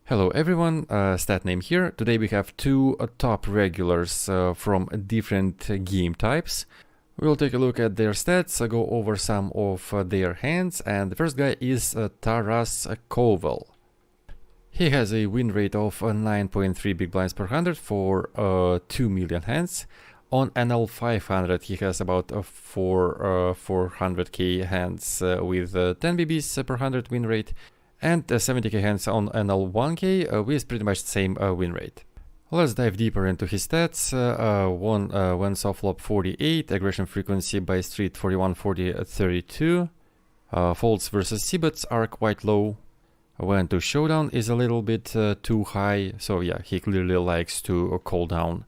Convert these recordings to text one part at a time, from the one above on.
Hello everyone, Statname here. Today we have two top regulars from different game types. We'll take a look at their stats, go over some of their hands, and the first guy is Taras Koval. He has a win rate of 9.3 big blinds per 100 for 2 million hands. On NL 500 he has about 400k hands with 10 BBs per 100 win rate. And 70k hands on NL 1k with pretty much the same win rate. Let's dive deeper into his stats. One soft flop 48, aggression frequency by street 41, 40, 32. Folds versus c-bets are quite low. When to showdown is a little bit too high, so yeah, he clearly likes to call down.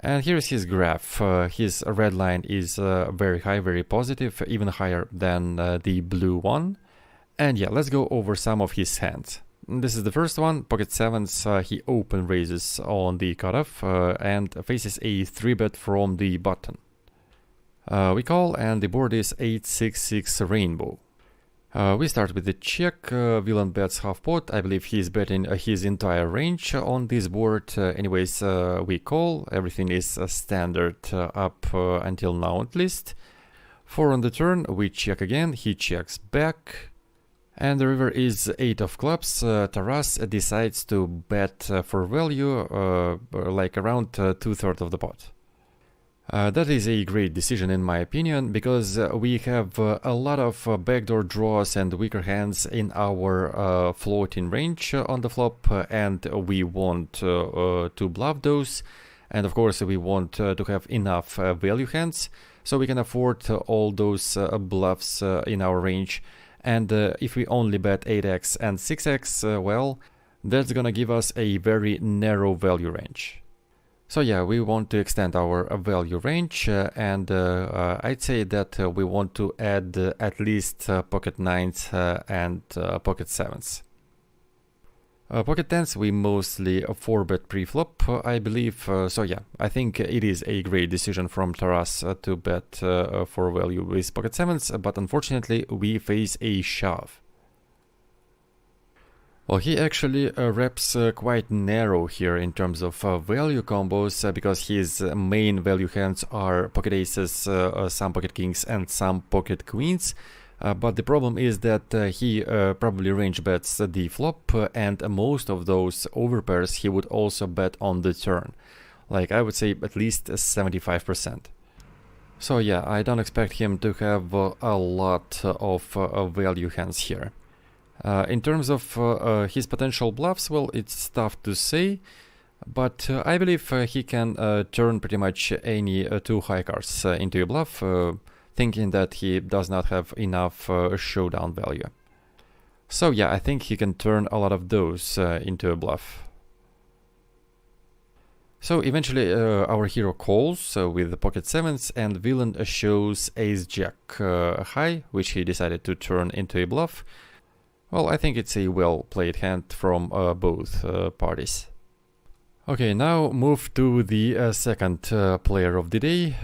And here's his graph. His red line is very high, very positive, even higher than the blue one. And yeah, let's go over some of his hands. This is the first one, pocket sevens. He open raises on the cutoff and faces a 3-bet from the button. We call, and the board is 8-6-6 rainbow. We start with the check. Villain bets half pot. I believe he's betting his entire range on this board. Anyways, we call. Everything is standard up until now at least. 4 on the turn, we check again. He checks back. And the river is 8 of clubs. Taras decides to bet for value, like around 2/3 of the pot. That is a great decision in my opinion, because we have a lot of backdoor draws and weaker hands in our floating range on the flop, and we want to bluff those. And of course we want to have enough value hands, so we can afford all those bluffs in our range. And if we only bet 8x and 6x, well, that's gonna give us a very narrow value range. So yeah, we want to extend our value range, and I'd say that we want to add at least pocket 9s and pocket 7s. Pocket 10s we mostly 4-bet pre-flop, I believe, so yeah, I think it is a great decision from Taras to bet for value with pocket 7s, but unfortunately we face a shove. Well, he actually reps quite narrow here in terms of value combos, because his main value hands are pocket aces, some pocket kings and some pocket queens. But the problem is that he probably range bets the flop, and most of those overpairs he would also bet on the turn. Like, I would say at least 75%. So yeah, I don't expect him to have a lot of value hands here. In terms of his potential bluffs, well, it's tough to say, but I believe he can turn pretty much any two high cards into a bluff, thinking that he does not have enough showdown value. So yeah, I think he can turn a lot of those into a bluff. So eventually our hero calls with the pocket 7s, and villain shows ace-jack high, which he decided to turn into a bluff. Well, I think it's a well-played hand from both parties. Okay, now move to the second player of the day.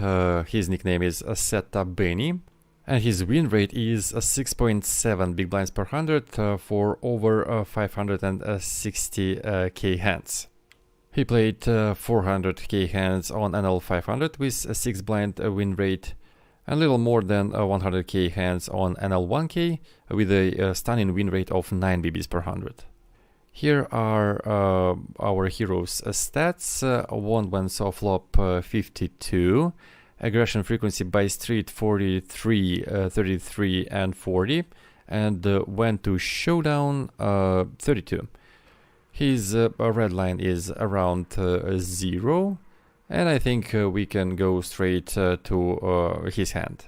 His nickname is Statname, and his win rate is 6.7 big blinds per 100 for over 560k hands. He played 400k hands on NL 500 with a 6 blind win rate, and a little more than 100k hands on NL 1k with a stunning win rate of 9 BBs per 100. Here are our hero's stats. Won when soft flop 52, aggression frequency by street 43, 33 and 40, and went to showdown 32. His red line is around 0, and I think we can go straight to his hand.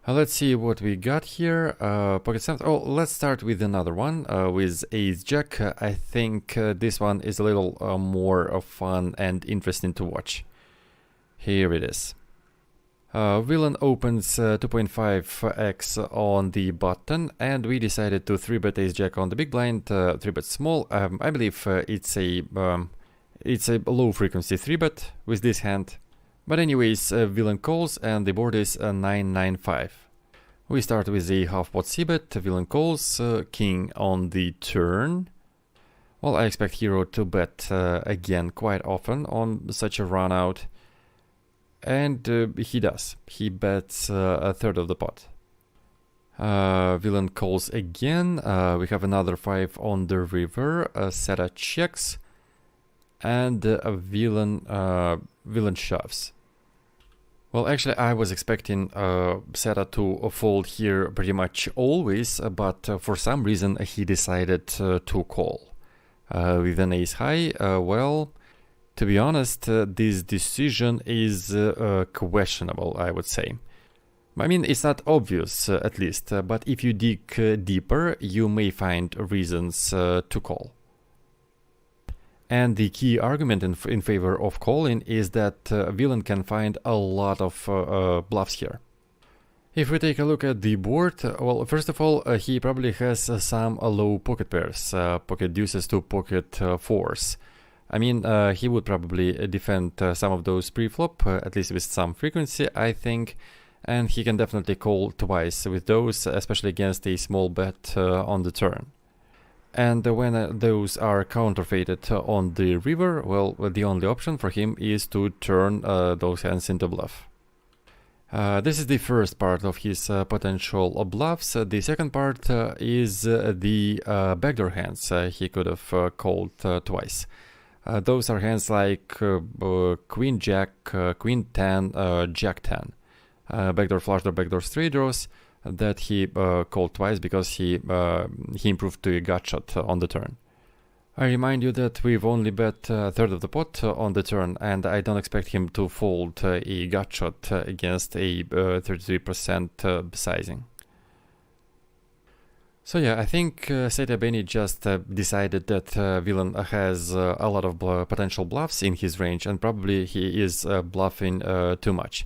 Let's see what we got here. Pocket 7. Oh, let's start with another one with ace-jack. I think this one is a little more fun and interesting to watch. Here it is. Villain opens 2.5x on the button, and we decided to 3-bet ace-jack on the big blind, 3-bet small. I believe it's a low frequency 3-bet with this hand. But anyways, villain calls, and the board is 9-9-5. We start with a half pot c-bet, villain calls, king on the turn. Well, I expect Hero to bet again quite often on such a run out. And he does. He bets a third of the pot. Villain calls again. We have another 5 on the river. Seta checks. And villain shoves. Well, actually, I was expecting Seta to fold here pretty much always, but for some reason he decided to call. With an ace high, well, to be honest, this decision is questionable, I would say. I mean, it's not obvious, at least, but if you dig deeper, you may find reasons to call. And the key argument in favor of calling is that villain can find a lot of bluffs here. If we take a look at the board, well, first of all, he probably has some low pocket pairs, pocket deuces to pocket fours. I mean, he would probably defend some of those pre-flop, at least with some frequency, I think, and he can definitely call twice with those, especially against a small bet on the turn. And when those are counterfeited on the river, well, the only option for him is to turn those hands into bluff. This is the first part of his potential bluffs. The second part is the backdoor hands he could have called twice. Those are hands like Queen Jack, Queen 10, Jack 10. Backdoor flush draw, backdoor straight draws that he called twice because he improved to a gut shot on the turn. I remind you that we've only bet a third of the pot on the turn, and I don't expect him to fold a gut shot against a 33% sizing. So yeah, I think Statname just decided that villain has a lot of potential bluffs in his range, and probably he is bluffing too much.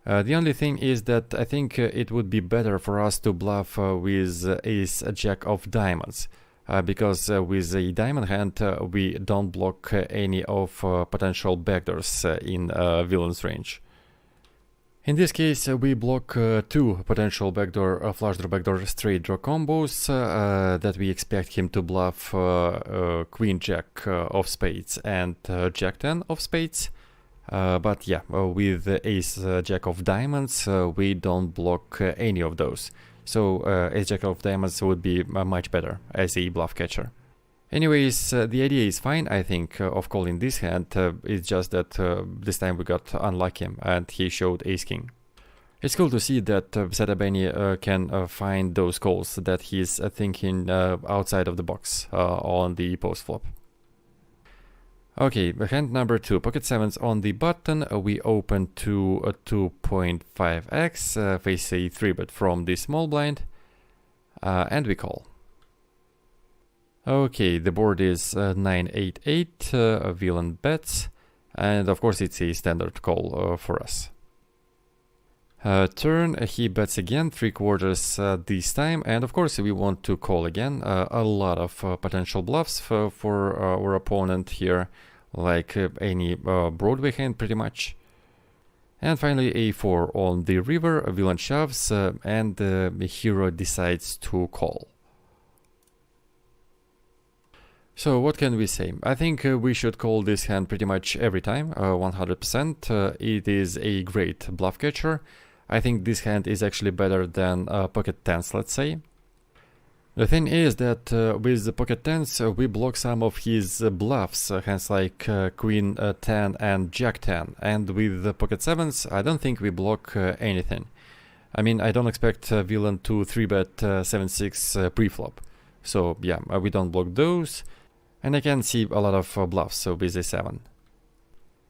The only thing is that I think it would be better for us to bluff with ace jack of diamonds, because with a diamond hand we don't block any of potential backdoors in villain's range. In this case we block 2 potential backdoor flush draw, backdoor straight draw combos that we expect him to bluff Queen Jack of spades and Jack 10 of spades. But yeah, with ace jack of diamonds we don't block any of those. So ace jack of diamonds would be much better as a bluff catcher. Anyways, the idea is fine, I think, of calling this hand. It's just that this time we got unlucky and he showed ace king. It's cool to see that Statname can find those calls that he's thinking outside of the box on the post flop. Okay, hand number 2, pocket 7s on the button. We open to a 2.5x, face a 3-bet from the small blind, and we call. Okay, the board is 9-8-8, villain bets, and of course it's a standard call for us. Turn, he bets again, 3/4 this time, and of course we want to call again. A lot of potential bluffs for our opponent here, like any Broadway hand pretty much. And finally a4 on the river, villain shoves, and the hero decides to call. So what can we say? I think we should call this hand pretty much every time, 100%. It is a great bluff catcher. I think this hand is actually better than pocket 10s, let's say. The thing is that with the pocket 10s we block some of his bluffs, hands like Queen 10 and Jack 10, and with the pocket 7s I don't think we block anything. I mean, I don't expect villain to 3-bet 7-6 pre-flop, so yeah, we don't block those, and I can see a lot of bluffs with a 7.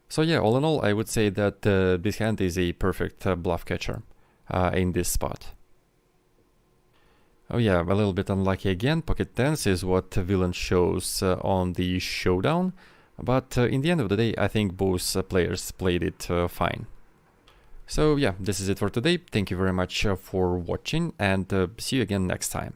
So yeah, all in all, I would say that this hand is a perfect bluff catcher in this spot. Oh yeah, a little bit unlucky again. Pocket 10s is what villain shows on the showdown, but in the end of the day, I think both players played it fine. So yeah, this is it for today. Thank you very much for watching, and see you again next time.